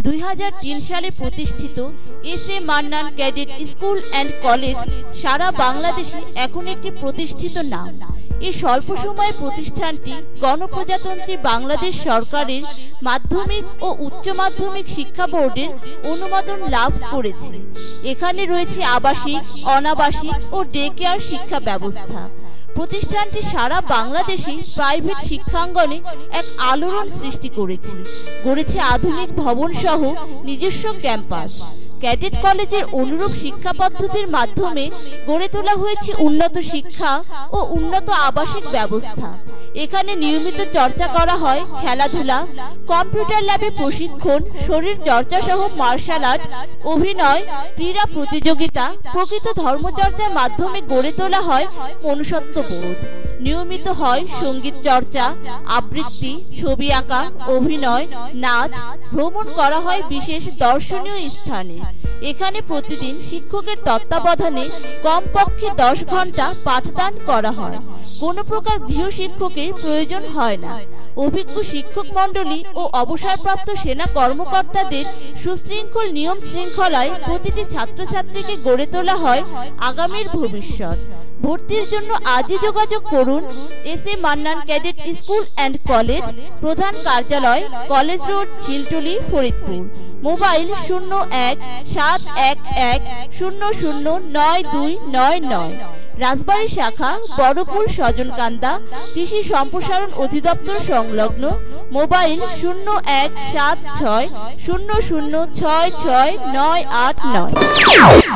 2003 সালে প্রতিষ্ঠিত S A Mannan cadet school and college সারা বাংলাদেশে এখন একটি প্রতিষ্ঠিত নাম। এই স্বল্প সময়ে প্রতিষ্ঠানটি গণপ্রজাতন্ত্রী বাংলাদেশ সরকারের মাধ্যমিক ও উচ্চ মাধ্যমিক শিক্ষা বোর্ডের অনুমোদন লাভ করেছে। এখানে রয়েছে আবাসিক, অনাবাসিক ও ডে কেয়ার শিক্ষা ব্যবস্থা। প্রতিষ্ঠানটি সারা বাংলাদেশে প্রাইভেট শিক্ষাঙ্গনে এক আলোড়ন সৃষ্টি করেছে। গড়েছে আধুনিক ভবন সহ নিজস্ব ক্যাম্পাস। ক্যাডেট কলেজের অনুরূপ শিক্ষা পদ্ধতির মাধ্যমে গড়ে তোলা হয়েছে উন্নত শিক্ষা ও উন্নত আবাসিক ব্যবস্থা। এখানে নিয়মিত চর্চা করা হয় খেলাধুলা, কম্পিউটার ল্যাবে প্রশিক্ষণ, শরীর চর্চা সহ মার্শাল আর্ট, অভিনয়, ক্রীড়া প্রতিযোগিতা, প্রকৃত ধর্মচর্চার মাধ্যমে গড়ে তোলা হয় মনুষ্যত্ববোধ। নিয়মিত হয় সঙ্গীত চর্চা, আবৃত্তি, ছবি আঁকা, অভিনয়, নাচ, ভ্রমণ করা হয় বিশেষ দর্শনীয় স্থানে। এখানে প্রতিদিন শিক্ষকের তত্ত্বাবধানে কমপক্ষে 10 ঘন্টা পাঠদান করা হয়। কোনো প্রকার গৃহ শিক্ষকের প্রয়োজন হয় না। অভিজ্ঞ শিক্ষক মণ্ডলী ও অবসরপ্রাপ্ত সেনা কর্মকর্তাদের সুশৃঙ্খল নিয়ম শৃঙ্খলায় প্রতিটি ছাত্রছাত্রীকে গড়ে তোলা হয় আগামীর ভবিষ্যৎ। ভর্তির জন্য আজই যোগাযোগ করুন S A Mannan cadet school and college, প্রধান কার্যালয়, college road, Jhiltuli, Faridpur. Mobile 017171009299। রাজবাড়ী শাখা, বড়পুল, সজনকান্দা, কৃষি সম্প্রসারণ অধিদপ্তর সংলগ্ন। মোবাইল 017600669989।